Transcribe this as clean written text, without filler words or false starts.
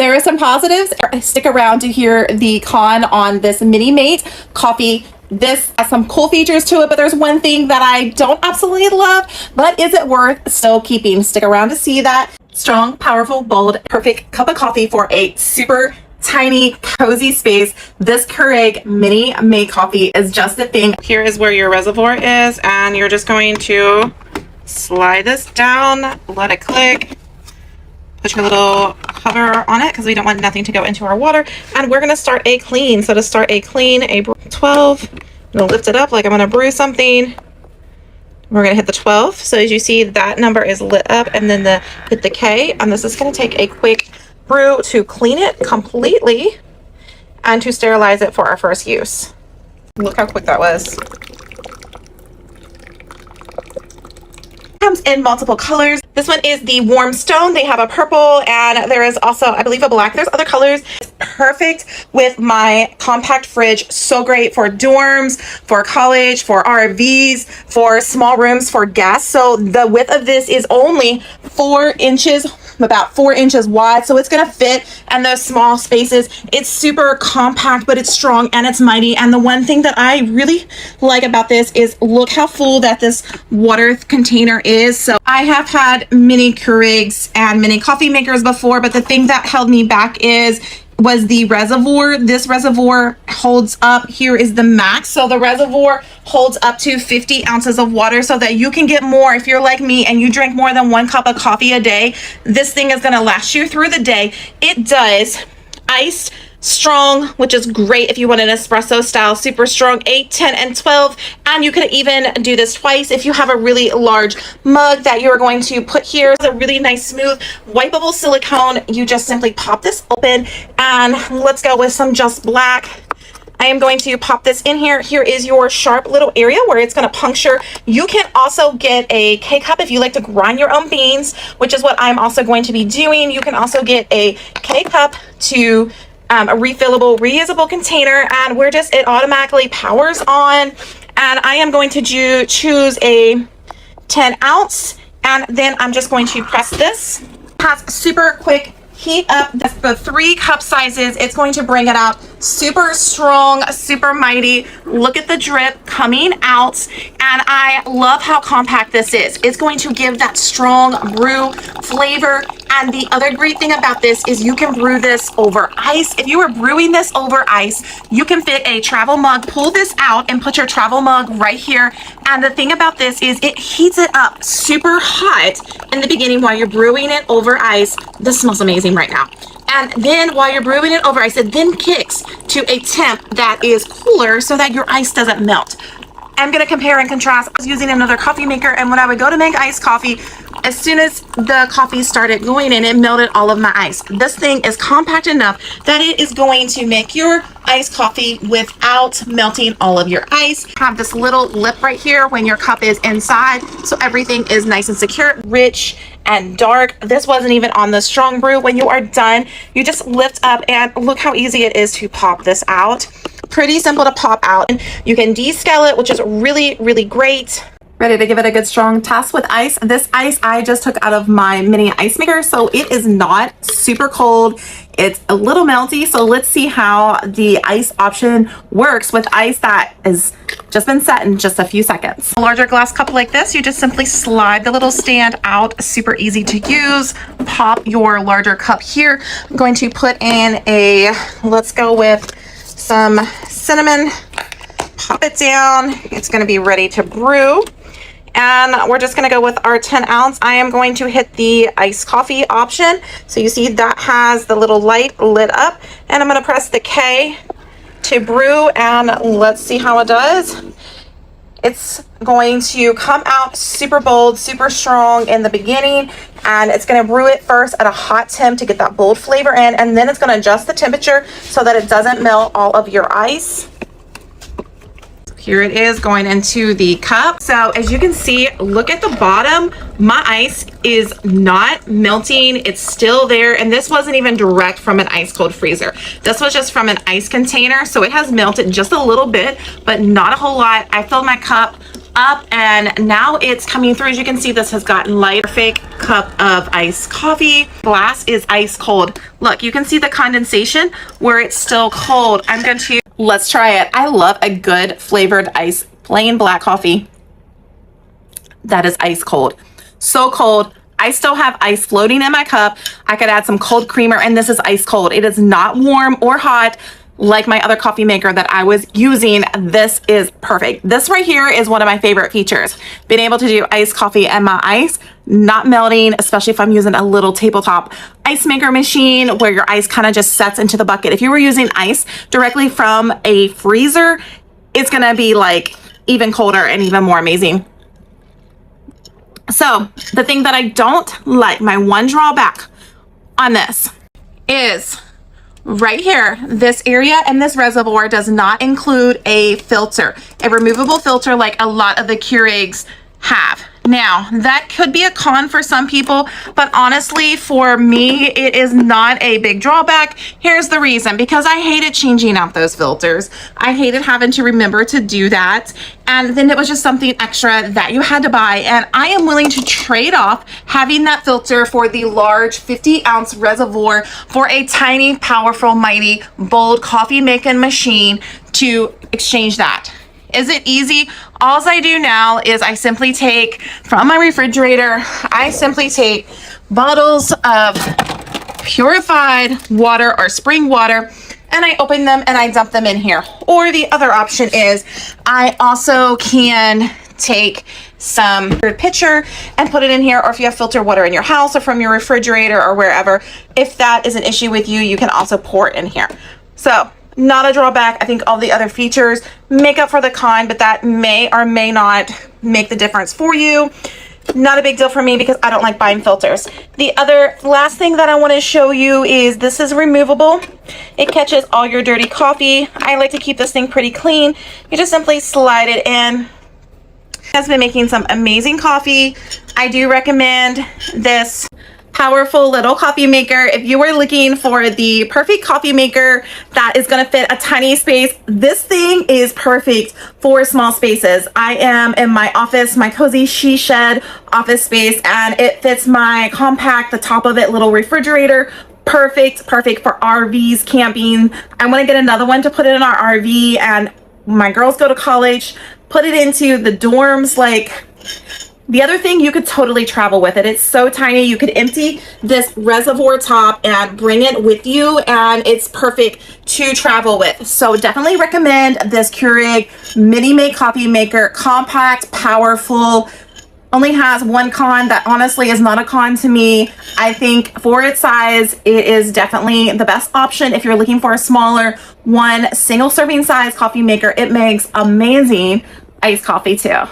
there are some positives. Stick around to hear the con on this Mini Mate coffee. This has some cool features to it, but there's one thing that I don't absolutely love, but is it worth still keeping? Stick around to see that. Strong, powerful, bold, perfect cup of coffee for a super tiny, cozy space. This Keurig Mini Mate coffee is just the thing. Here is where your reservoir is, and you're just going to slide this down, let it click, put your little cover on it because we don't want nothing to go into our water, and we're going to start a clean. So to start a clean, a 12, I'm going to lift it up like I'm going to brew something. We're going to hit the 12. So as you see, that number is lit up, and then hit the K, and this is going to take a quick brew to clean it completely and to sterilize it for our first use. Look how quick that was. Comes in multiple colors. This one is the warm stone. They have a purple, and there is also, I believe, a black. There's other colors. It's perfect with my compact fridge. So great for dorms, for college, for RVs, for small rooms, for guests. So the width of this is only 4 inches, about 4 inches wide, so it's gonna fit in those small spaces. It's super compact, but it's strong and it's mighty. And the one thing that I really like about this is look how full that this water container is. So I have had mini Keurigs and mini coffee makers before, but the thing that held me back was the reservoir. This reservoir holds up, here is the max. So the reservoir holds up to 50 ounces of water so that you can get more. If you're like me and you drink more than 1 cup of coffee a day, this thing is gonna last you through the day. It does iced, strong, which is great if you want an espresso style, super strong, 8, 10, and 12. And you could even do this twice if you have a really large mug that you're going to put here. It's a really nice, smooth, wipeable silicone. You just simply pop this open, and let's go with some Just Black. I am going to pop this in here. Here is your sharp little area where it's going to puncture. You can also get a K-cup if you like to grind your own beans, which is what I'm also going to be doing. You can also get a K-cup to a refillable, reusable container, and it automatically powers on. And I am going to choose a 10 ounce, and then I'm just going to press this. It has super quick heat up. The 3 cup sizes, it's going to bring it out super strong, super mighty. Look at the drip coming out, and I love how compact this is. It's going to give that strong brew flavor. And the other great thing about this is you can brew this over ice. If you are brewing this over ice, you can fit a travel mug, pull this out and put your travel mug right here. And the thing about this is it heats it up super hot in the beginning while you're brewing it over ice. This smells amazing right now. And then while you're brewing it over ice, it then kicks to a temp that is cooler so that your ice doesn't melt. I'm going to compare and contrast. I was using another coffee maker, and when I would go to make iced coffee, as soon as the coffee started going in, it melted all of my ice. This thing is compact enough that it is going to make your iced coffee without melting all of your ice. Have this little lip right here when your cup is inside, so everything is nice and secure, rich and dark. This wasn't even on the strong brew. When you are done, you just lift up, and look how easy it is to pop this out. Pretty simple to pop out. You can descale it, which is really, really great. Ready to give it a good strong toss with ice. This ice I just took out of my mini ice maker, so it is not super cold. It's a little melty, so let's see how the ice option works with ice that has just been set in just a few seconds. A larger glass cup like this, you just simply slide the little stand out, super easy to use. Pop your larger cup here. I'm going to put in let's go with some cinnamon, pop it down. It's going to be ready to brew. And we're just going to go with our 10 ounce. I am going to hit the iced coffee option. So you see that has the little light lit up, and I'm going to press the K to brew, and let's see how it does. It's going to come out super bold, super strong in the beginning, and it's going to brew it first at a hot temp to get that bold flavor in, and then it's going to adjust the temperature so that it doesn't melt all of your ice. Here it is going into the cup. So as you can see, look at the bottom. My ice is not melting. It's still there. And this wasn't even direct from an ice cold freezer. This was just from an ice container. So it has melted just a little bit, but not a whole lot. I filled my cup up, and now it's coming through. As you can see, this has gotten light. Perfect cup of iced coffee. Glass is ice cold. Look, you can see the condensation where it's still cold. I'm going to, let's try it. I love a good flavored ice, plain black coffee that is ice cold. So cold. I still have ice floating in my cup. I could add some cold creamer, and this is ice cold. It is not warm or hot like my other coffee maker that I was using. This is perfect. This right here is one of my favorite features. Being able to do iced coffee and my ice not melting, especially if I'm using a little tabletop ice maker machine where your ice kind of just sets into the bucket. If you were using ice directly from a freezer, it's gonna be like even colder and even more amazing. So the thing that I don't like, my one drawback on this is right here, this area and this reservoir does not include a filter, a removable filter like a lot of the Keurigs have. Now, that could be a con for some people, but honestly, for me, it is not a big drawback. Here's the reason: because I hated changing out those filters. I hated having to remember to do that. And then it was just something extra that you had to buy. And I am willing to trade off having that filter for the large 50-ounce reservoir for a tiny, powerful, mighty, bold coffee making machine to exchange that. Is it easy? All I do now is I simply take from my refrigerator, I simply take bottles of purified water or spring water, and I open them and I dump them in here. Or the other option is I also can take some pitcher and put it in here, or if you have filtered water in your house or from your refrigerator or wherever, if that is an issue with you, you can also pour it in here. So not a drawback. I think all the other features make up for the con, but that may or may not make the difference for you. Not a big deal for me because I don't like buying filters. The last thing that I want to show you is this is removable. It catches all your dirty coffee. I like to keep this thing pretty clean. You just simply slide it in. Has been making some amazing coffee. I do recommend this powerful little coffee maker. If you are looking for the perfect coffee maker that is going to fit a tiny space, this thing is perfect for small spaces. I am in my office, my cozy she shed office space, and it fits my compact, the top of it, little refrigerator. Perfect for RVs, camping. I want to get another one to put it in our RV, and my girls go to college, put it into the dorms. Like, the other thing, you could totally travel with it. It's so tiny. You could empty this reservoir top and bring it with you, and it's perfect to travel with. So definitely recommend this Keurig mini mate coffee maker. Compact, powerful. Only has one con that honestly is not a con to me. I think for its size, it is definitely the best option if you're looking for a smaller one single serving size coffee maker. It makes amazing iced coffee too.